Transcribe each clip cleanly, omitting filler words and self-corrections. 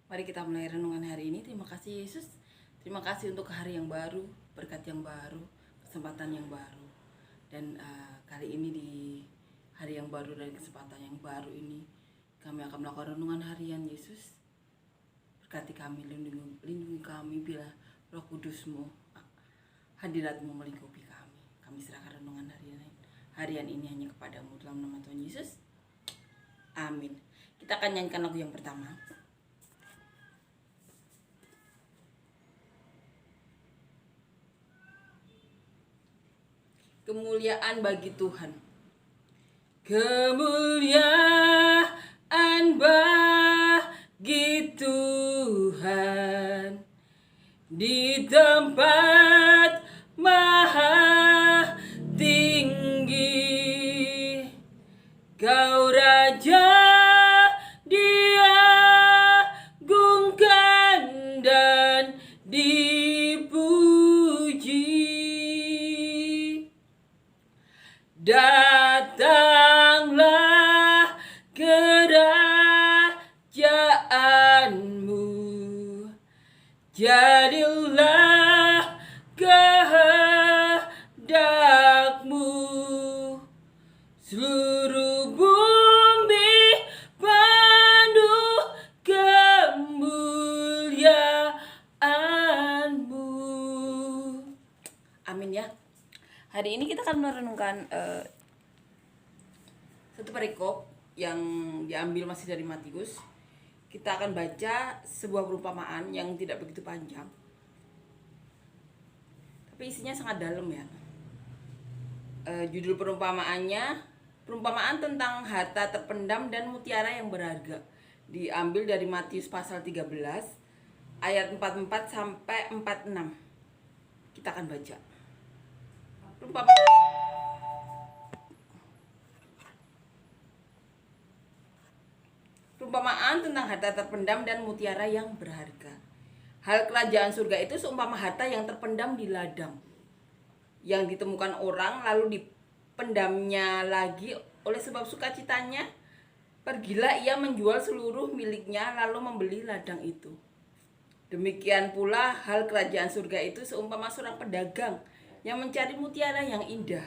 Mari kita mulai renungan hari ini. Terima kasih Yesus. Terima kasih untuk hari yang baru, berkat yang baru, kesempatan yang baru. Dan kali ini di hari yang baru dan kesempatan yang baru ini, kami akan melakukan renungan harian Yesus. Berkati kami, lindungi kami bila Roh Kudus-Mu, hadirat-Mu melingkupi kami. Kami serahkan renungan harian ini hanya kepadamu dalam nama Tuhan Yesus. Amin. Kita akan nyanyikan lagu yang pertama. Kemuliaan bagi Tuhan. Kemuliaan bagi Tuhan di tempat maha tinggi. Kau Raja diagungkan dan dipuji. Datanglah kerajaanmu, jadilah kehendakmu, seluruh bumi penuh kemuliaanmu. Amin ya. Hari ini kita akan merenungkan satu perikop yang diambil masih dari Matius. Kita akan baca sebuah perumpamaan yang tidak begitu panjang, tapi isinya sangat dalam ya. Judul perumpamaannya, perumpamaan tentang harta terpendam dan mutiara yang berharga. Diambil dari Matius pasal 13 ayat 44 sampai 46. Kita akan baca. Perumpamaan tentang harta terpendam dan mutiara yang berharga. Hal kerajaan surga itu seumpama harta yang terpendam di ladang, yang ditemukan orang lalu dipendamnya lagi oleh sebab sukacitanya. Pergilah ia menjual seluruh miliknya lalu membeli ladang itu. Demikian pula hal kerajaan surga itu seumpama seorang pedagang yang mencari mutiara yang indah.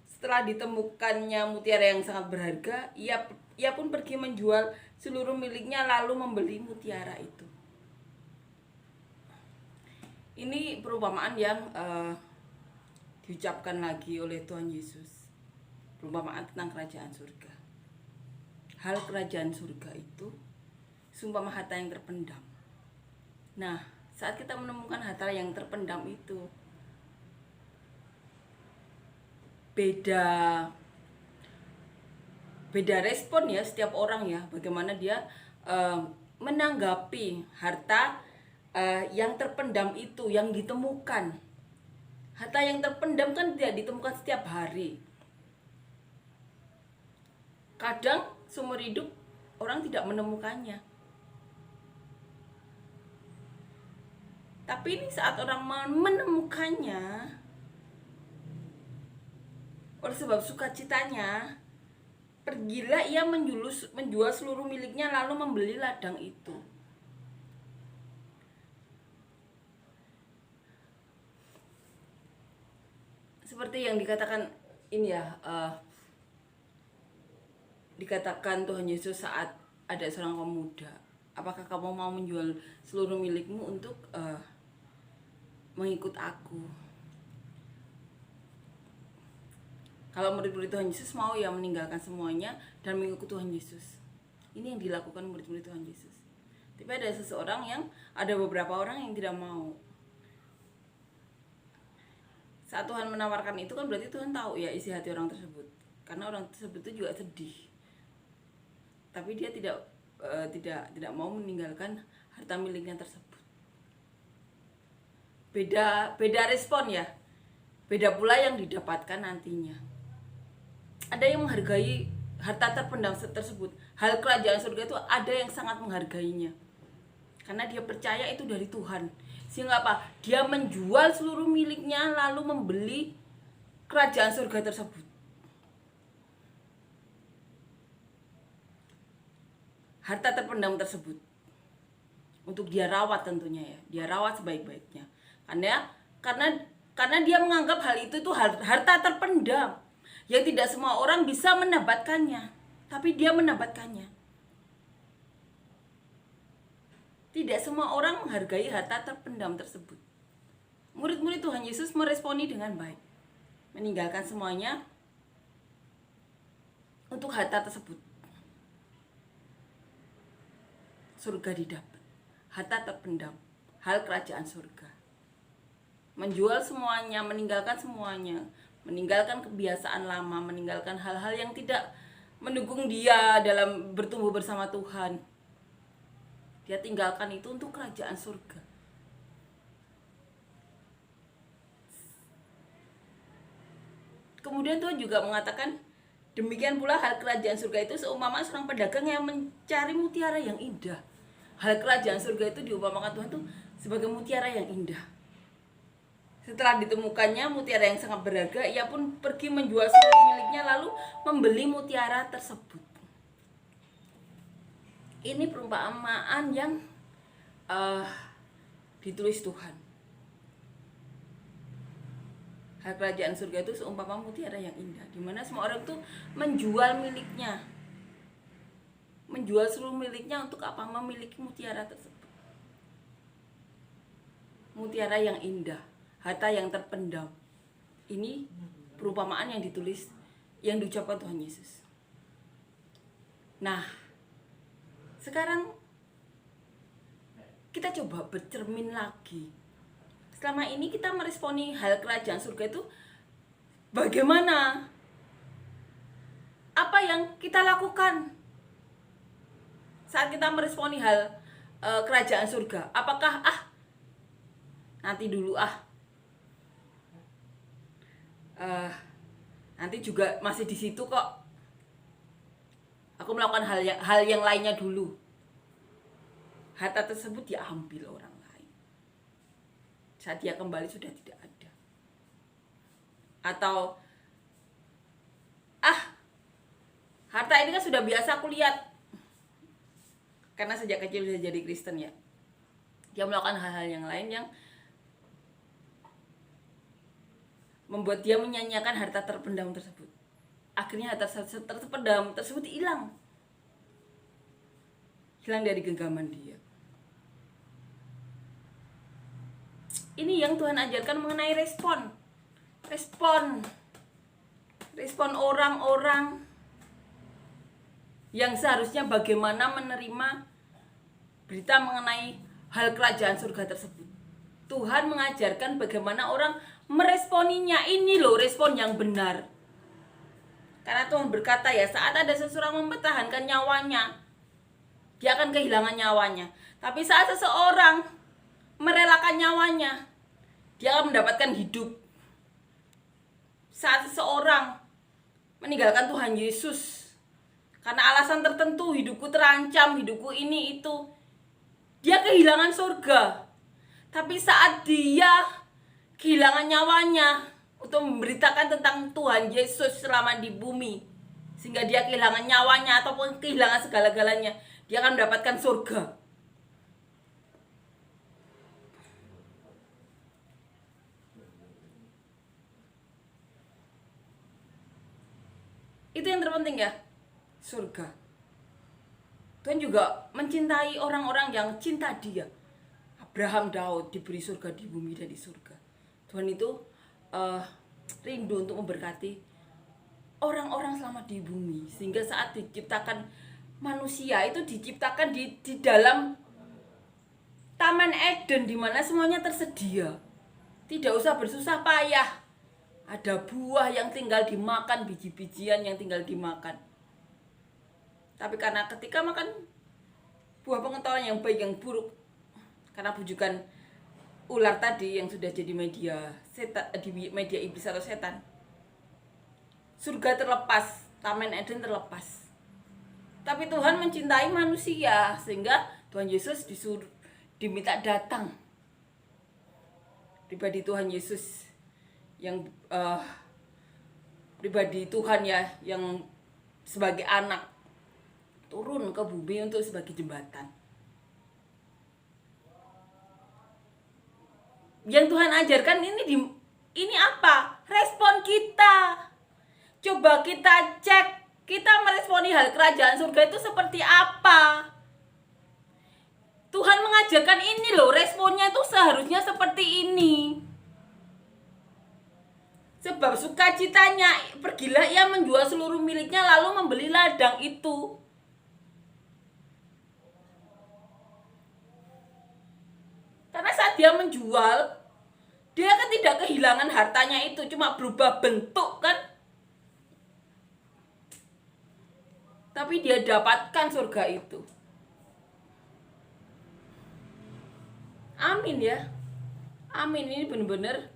Setelah ditemukannya mutiara yang sangat berharga, ia pun pergi menjual seluruh miliknya lalu membeli mutiara itu. Ini perumpamaan yang diucapkan lagi oleh Tuhan Yesus. Perumpamaan tentang kerajaan surga. Hal kerajaan surga itu seumpama harta yang terpendam. Nah, saat kita menemukan harta yang terpendam itu, beda respon ya setiap orang ya, bagaimana dia menanggapi harta yang terpendam itu, yang ditemukan. Harta yang terpendam kan tidak ditemukan setiap hari. Kadang seumur hidup orang tidak menemukannya. Tapi ini saat orang menemukannya, oleh sebab sukacitanya, pergilah ia menjual seluruh miliknya lalu membeli ladang itu. Seperti yang dikatakan ini ya, dikatakan Tuhan Yesus saat ada seorang pemuda, apakah kamu mau menjual seluruh milikmu untuk mengikut aku? Kalau murid-murid Tuhan Yesus mau ya meninggalkan semuanya dan mengikut Tuhan Yesus. Ini yang dilakukan murid-murid Tuhan Yesus. Tapi ada beberapa orang yang tidak mau. Saat Tuhan menawarkan itu kan berarti Tuhan tahu ya isi hati orang tersebut. Karena orang tersebut itu juga sedih. Tapi dia tidak mau meninggalkan harta miliknya tersebut. Beda respon ya. Beda pula yang didapatkan nantinya. Ada yang menghargai harta terpendam tersebut. Hal kerajaan surga itu ada yang sangat menghargainya. Karena dia percaya itu dari Tuhan. Sehingga apa? Dia menjual seluruh miliknya lalu membeli kerajaan surga tersebut. Harta terpendam tersebut. untuk dia rawat tentunya ya, dia rawat sebaik-baiknya. Karena dia menganggap hal itu tuh harta terpendam yang tidak semua orang bisa mendapatkannya, tapi dia mendapatkannya. Tidak semua orang menghargai harta terpendam tersebut. Murid-murid Tuhan Yesus meresponi dengan baik, meninggalkan semuanya untuk harta tersebut. Surga didapat, harta terpendam, hal kerajaan surga. Menjual semuanya, meninggalkan semuanya, meninggalkan kebiasaan lama, meninggalkan hal-hal yang tidak mendukung dia dalam bertumbuh bersama Tuhan. Dia tinggalkan itu untuk kerajaan surga. Kemudian Tuhan juga mengatakan, demikian pula hal kerajaan surga itu seumpama seorang pedagang yang mencari mutiara yang indah. Hal kerajaan surga itu diumpamakan Tuhan tuh sebagai mutiara yang indah. Setelah ditemukannya mutiara yang sangat berharga, ia pun pergi menjual seluruh miliknya lalu membeli mutiara tersebut. Ini perumpamaan yang ditulis Tuhan. Hal kerajaan surga itu seumpama mutiara yang indah, di mana semua orang itu menjual miliknya, menjual seluruh miliknya untuk apa? Memiliki mutiara tersebut. Mutiara yang indah, harta yang terpendam. Ini perumpamaan yang ditulis, yang diucapkan Tuhan Yesus. Nah, sekarang kita coba bercermin lagi. Selama ini kita meresponi hal kerajaan surga itu bagaimana? Apa yang kita lakukan saat kita meresponi hal kerajaan surga? Apakah nanti dulu nanti juga masih di situ kok. Aku melakukan hal yang lainnya dulu. Harta tersebut diambil orang lain. Saat dia kembali sudah tidak ada. Atau harta ini kan sudah biasa aku lihat. Karena sejak kecil sudah jadi Kristen ya. Dia melakukan hal-hal yang lain yang membuat dia menyanyiakan harta terpendam tersebut. Akhirnya harta terpendam tersebut hilang dari genggaman dia. Ini yang Tuhan ajarkan mengenai respon orang-orang yang seharusnya bagaimana menerima berita mengenai hal kerajaan surga tersebut. Tuhan mengajarkan bagaimana orang meresponinya. Ini loh respon yang benar. Karena Tuhan berkata ya, saat ada seseorang mempertahankan nyawanya, dia akan kehilangan nyawanya. Tapi saat seseorang merelakan nyawanya, dia akan mendapatkan hidup. Saat seseorang meninggalkan Tuhan Yesus karena alasan tertentu, hidupku terancam, hidupku ini itu, dia kehilangan surga. Tapi saat dia kehilangan nyawanya untuk memberitakan tentang Tuhan Yesus selama di bumi, sehingga dia kehilangan nyawanya ataupun kehilangan segala-galanya, dia akan mendapatkan surga. Itu yang terpenting ya, surga. Tuhan juga mencintai orang-orang yang cinta dia. Abraham, Daud diberi surga di bumi dan di surga. Tuhan itu rindu untuk memberkati orang-orang selamat di bumi, sehingga saat diciptakan manusia itu diciptakan di dalam Taman Eden, di mana semuanya tersedia. Tidak usah bersusah payah. Ada buah yang tinggal dimakan, biji-bijian yang tinggal dimakan. Tapi karena ketika makan buah pengetahuan yang baik yang buruk, karena bujukan ular tadi yang sudah jadi media iblis atau setan, surga terlepas, Taman Eden terlepas. Tapi Tuhan mencintai manusia, sehingga Tuhan Yesus diminta datang. Pribadi Tuhan Yesus yang pribadi Tuhan ya, yang sebagai anak turun ke bumi untuk sebagai jembatan. Yang Tuhan ajarkan ini apa? Respon kita. Coba kita cek, kita meresponi hal kerajaan surga itu seperti apa? Tuhan mengajarkan ini loh, responnya itu seharusnya seperti ini. Sebab sukacitanya, pergilah ia menjual seluruh miliknya lalu membeli ladang itu. Karena saat dia menjual, dia kan tidak kehilangan hartanya itu, cuma berubah bentuk kan. Tapi dia dapatkan surga itu. Amin ya. Amin, ini benar-benar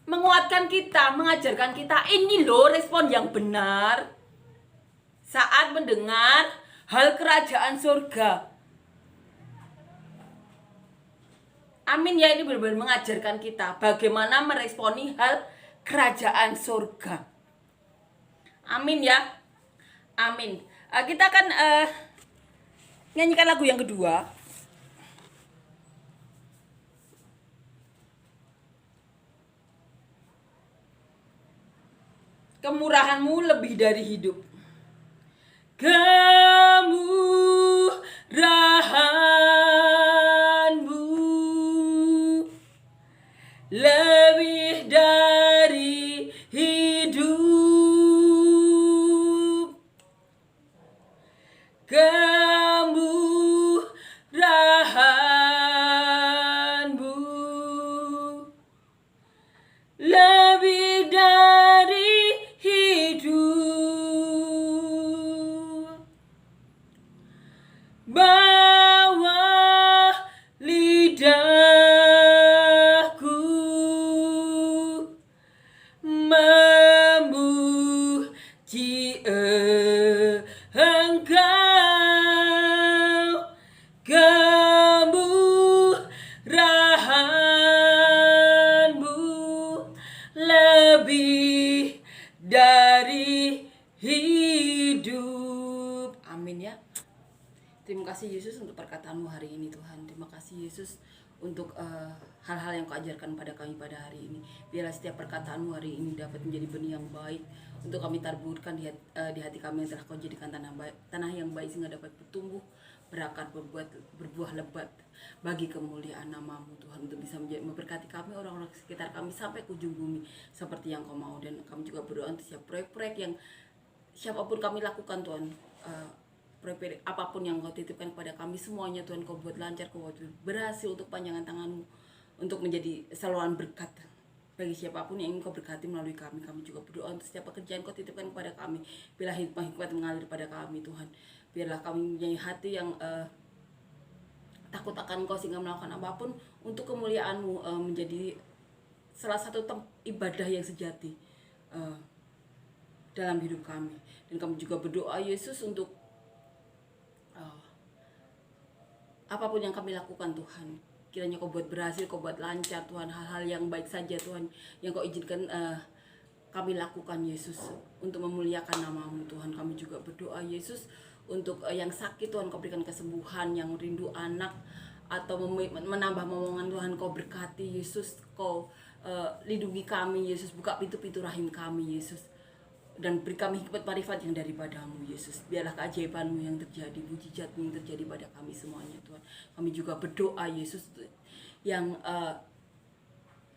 menguatkan kita, mengajarkan kita ini loh respon yang benar saat mendengar hal kerajaan surga. Amin ya, ini benar-benar mengajarkan kita bagaimana meresponi hal kerajaan surga. Amin ya. Amin. Kita akan nyanyikan lagu yang kedua. Kemurahanmu lebih dari hidup. Kemurahanmu lebih dari hidup. Kemurahanmu lebih dari hidup. Bawa lidahku memuji Engkau. Kemurahanmu lebih dari hidup. Amin ya. Terima kasih Yesus untuk perkataanmu hari ini Tuhan. Terima kasih Yesus untuk hal-hal yang Kau ajarkan pada kami pada hari ini. Biarlah setiap perkataanmu hari ini dapat menjadi benih yang baik untuk kami taburkan di hati kami yang telah Kau jadikan tanah yang baik sehingga dapat bertumbuh, berakar, berbuah lebat bagi kemuliaan nama-Mu Tuhan, untuk bisa memberkati kami, orang-orang sekitar kami sampai ke ujung bumi seperti yang Kau mau. Dan kami juga berdoa untuk setiap proyek-proyek yang siapapun kami lakukan Tuhan, proyek apapun yang Kau titipkan kepada kami semuanya Tuhan, Kau buat lancar, Kau buat berhasil untuk panjangan tangan-Mu, untuk menjadi saluran berkat bagi siapapun yang ingin Kau berkati melalui kami. Kami juga berdoa untuk setiap pekerjaan Kau titipkan kepada kami. Biarlah hikmat mengalir pada kami Tuhan. Biarlah kami mempunyai hati yang takut akan Kau sehingga melakukan apapun untuk kemuliaan-Mu, menjadi salah satu ibadah yang sejati dalam hidup kami. Dan kami juga berdoa Yesus untuk apapun yang kami lakukan Tuhan, kiranya Kau buat berhasil, Kau buat lancar Tuhan. Hal-hal yang baik saja Tuhan yang Kau izinkan kami lakukan Yesus, untuk memuliakan nama-Mu Tuhan. Kami juga berdoa Yesus untuk yang sakit Tuhan, Kau berikan kesembuhan, yang rindu anak atau menambah momongan Tuhan, Kau berkati Yesus. Kau lindungi kami Yesus, buka pintu-pintu rahim kami Yesus, dan beri kami hikmat marifat yang daripada-Mu Yesus. Biarlah keajaiban-Mu yang terjadi, mujizat-Mu yang terjadi pada kami semuanya Tuhan. Kami juga berdoa Yesus yang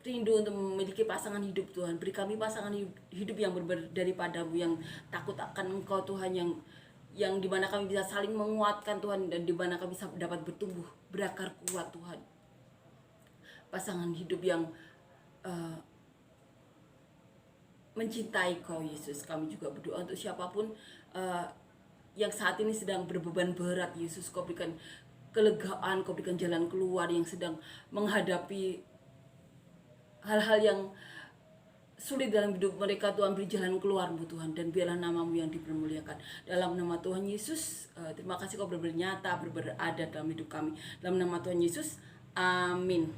rindu untuk memiliki pasangan hidup Tuhan. Beri kami pasangan hidup yang daripada-Mu, yang takut akan Engkau Tuhan, yang dimana kami bisa saling menguatkan Tuhan, dan dimana kami bisa dapat bertumbuh, berakar kuat Tuhan. Pasangan hidup yang mencintai Kau Yesus. Kami juga berdoa untuk siapapun yang saat ini sedang berbeban berat Yesus, Kau berikan kelegaan, Kau berikan jalan keluar, yang sedang menghadapi hal-hal yang sulit dalam hidup mereka Tuhan. Beri jalan keluar-Mu Tuhan, dan biarlah nama-Mu yang dipermuliakan. Dalam nama Tuhan Yesus, terima kasih Kau benar-benar nyata, berada dalam hidup kami. Dalam nama Tuhan Yesus, amin.